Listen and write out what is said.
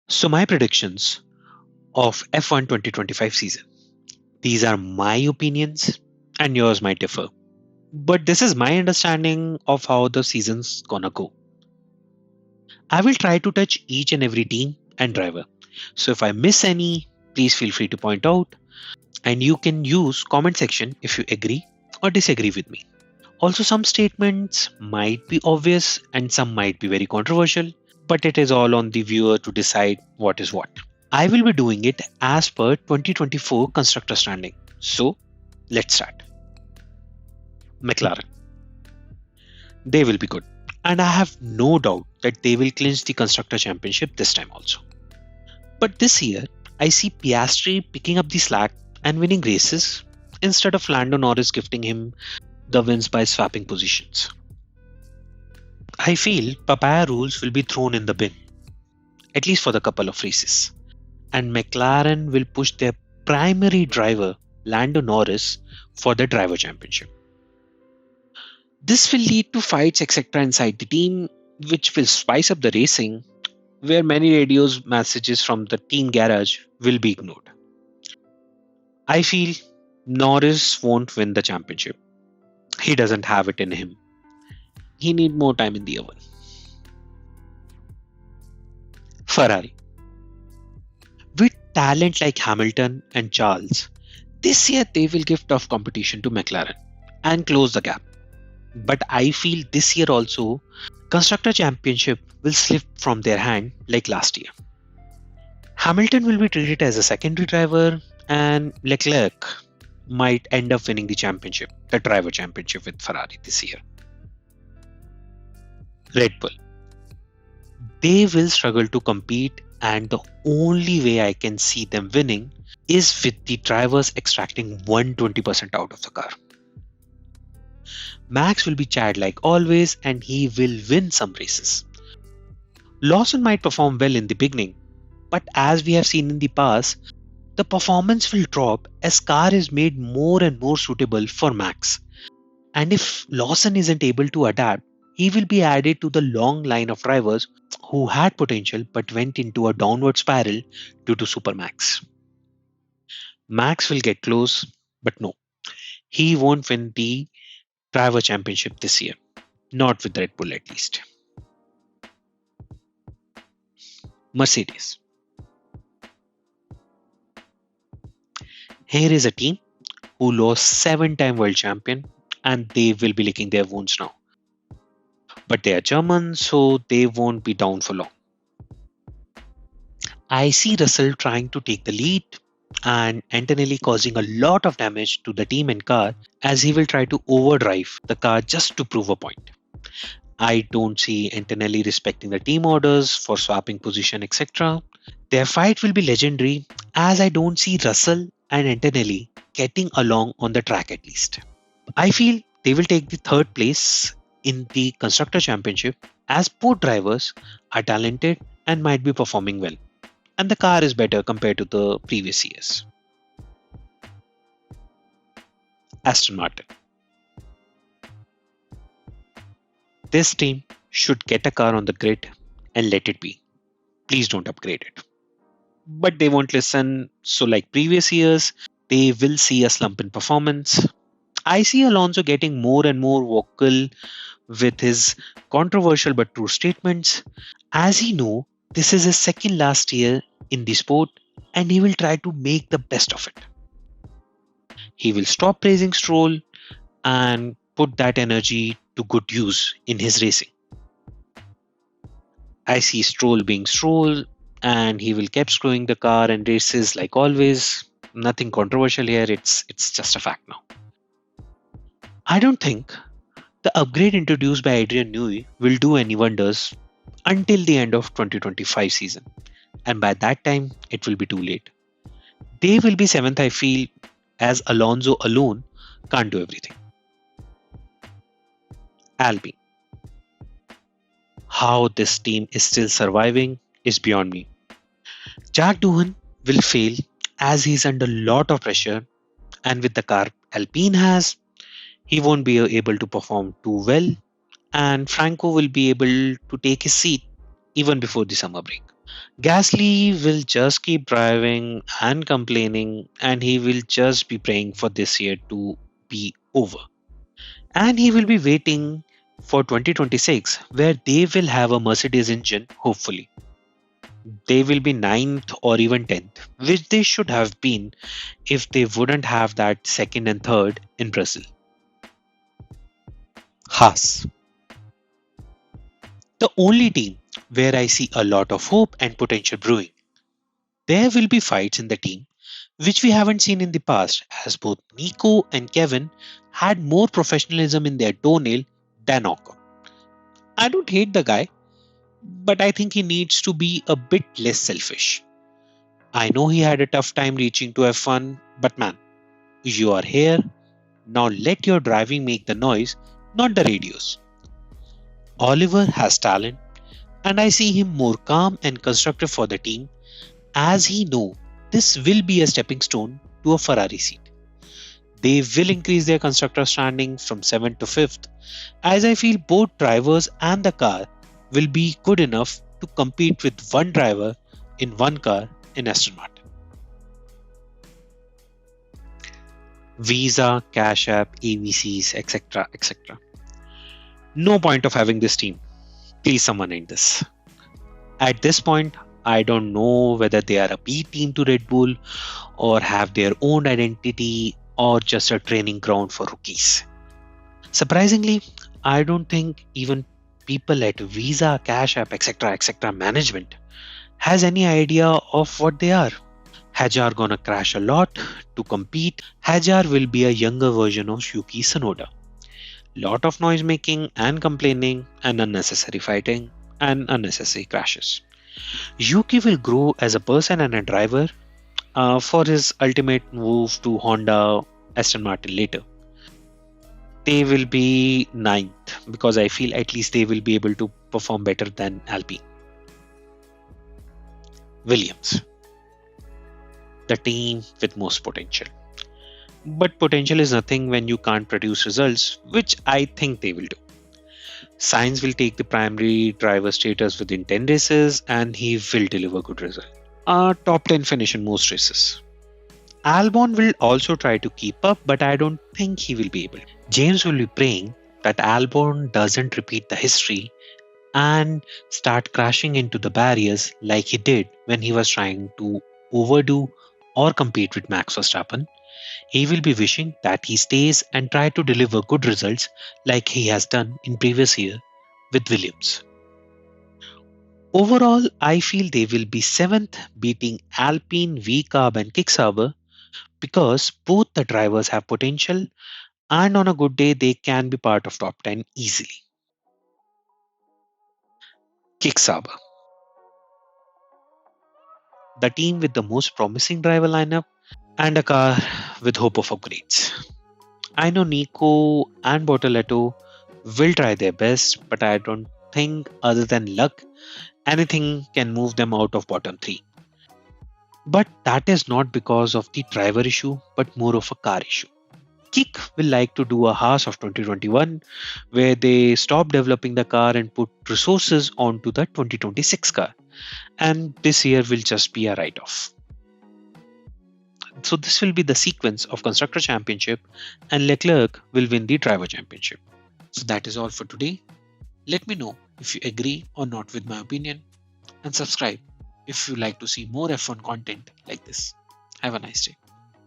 So my predictions of F1 2025 season. These are my opinions and yours might differ. But this is my understanding of how the season's gonna go. I will try to touch each and every team and driver. So if I miss any, please feel free to point out and you can use comment section if you agree or disagree with me. Also some statements might be obvious and some might be very controversial, but it is all on the viewer to decide what is what. I will be doing it as per 2024 constructor standing. So let's start. McLaren. They will be good. And I have no doubt that they will clinch the Constructor Championship this time also. But this year, I see Piastri picking up the slack and winning races instead of Lando Norris gifting him the wins by swapping positions. I feel papaya rules will be thrown in the bin, at least for the couple of races. And McLaren will push their primary driver, Lando Norris, for the driver championship. This will lead to fights, etc., inside the team, which will spice up the racing, where many radios messages from the team garage will be ignored. I feel Norris won't win the championship. He doesn't have it in him. He needs more time in the oven. Ferrari. With talent like Hamilton and Charles, this year they will give tough competition to McLaren and close the gap. But I feel this year also, Constructor Championship will slip from their hand like last year. Hamilton will be treated as a secondary driver and Leclerc might end up winning the championship, the driver championship with Ferrari this year. Red Bull. They will struggle to compete and the only way I can see them winning is with the drivers extracting 120% out of the car. Max will be Chad like always and he will win some races. Lawson might perform well in the beginning, but as we have seen in the past, the performance will drop as car is made more and more suitable for Max. And if Lawson isn't able to adapt, he will be added to the long line of drivers who had potential but went into a downward spiral due to Supermax. Max will get close, but no, he won't win the driver championship this year. Not with Red Bull at least. Mercedes. Here is a team who lost 7-time world champion and they will be licking their wounds now. But they are German, so they won't be down for long. I see Russell trying to take the lead and Antonelli causing a lot of damage to the team and car as he will try to overdrive the car just to prove a point. I don't see Antonelli respecting the team orders for swapping position, etc. Their fight will be legendary as I don't see Russell and Antonelli getting along on the track at least. I feel they will take the third place in the Constructor Championship as both drivers are talented and might be performing well. And the car is better compared to the previous years. Aston Martin. This team should get a car on the grid and let it be. Please don't upgrade it. But they won't listen, so like previous years, they will see a slump in performance. I see Alonso getting more and more vocal with his controversial but true statements, as he knows this is his second last year in the sport and he will try to make the best of it. He will stop praising Stroll and put that energy to good use in his racing. I see Stroll being Stroll and he will keep screwing the car and races like always. Nothing controversial here, it's just a fact now. I don't think the upgrade introduced by Adrian Newey will do any wonders until the end of 2025 season. And by that time, it will be too late. They will be 7th, I feel, as Alonso alone can't do everything. Alpine. How this team is still surviving is beyond me. Jack Doohan will fail as he's under a lot of pressure and with the car Alpine has, he won't be able to perform too well and Franco will be able to take his seat even before the summer break. Gasly will just keep driving and complaining, and he will just be praying for this year to be over. And he will be waiting for 2026, where they will have a Mercedes engine, hopefully. They will be ninth or even 10th, which they should have been if they wouldn't have that second and third in Brazil. Haas, the only team where I see a lot of hope and potential brewing. There will be fights in the team, which we haven't seen in the past, as both Nico and Kevin had more professionalism in their toenail than Ocon. I don't hate the guy, but I think he needs to be a bit less selfish. I know he had a tough time reaching to F1, but man, you are here. Now let your driving make the noise, not the radios. Oliver has talent, and I see him more calm and constructive for the team, as he know this will be a stepping stone to a Ferrari seat. They will increase their constructor standing from 7th to 5th, as I feel both drivers and the car will be good enough to compete with one driver in one car in Aston Martin. Visa, Cash App, AVCs, etc. etc. No point of having this team. Please, someone end this. At this point, I don't know whether they are a B team to Red Bull or have their own identity or just a training ground for rookies. Surprisingly, I don't think even people at Visa, Cash App, etc. management has any idea of what they are. Hajar gonna crash a lot to compete. Hajar will be a younger version of Yuki Tsunoda. Lot of noise making and complaining and unnecessary fighting and unnecessary crashes. Yuki will grow as a person and a driver for his ultimate move to Honda Aston Martin later. They will be ninth because I feel at least they will be able to perform better than Alpine. Williams, the team with most potential. But potential is nothing when you can't produce results, which I think they will do. Sainz will take the primary driver status within 10 races and he will deliver good results. A top 10 finish in most races. Albon will also try to keep up, but I don't think he will be able. James will be praying that Albon doesn't repeat the history and start crashing into the barriers like he did when he was trying to overdo or compete with Max Verstappen. He will be wishing that he stays and try to deliver good results like he has done in previous year with Williams. Overall, I feel they will be 7th, beating Alpine, VCARB and Kicksauber because both the drivers have potential and on a good day they can be part of top 10 easily. Kicksauber, the team with the most promising driver lineup and a car with hope of upgrades. I know Nico and Bortoletto will try their best, but I don't think other than luck, anything can move them out of bottom 3. But that is not because of the driver issue, but more of a car issue. Kick will like to do a Haas of 2021 where they stop developing the car and put resources onto the 2026 car. And this year will just be a write-off. So this will be the sequence of Constructor Championship and Leclerc will win the Driver Championship. So that is all for today. Let me know if you agree or not with my opinion and subscribe if you like to see more F1 content like this. Have a nice day.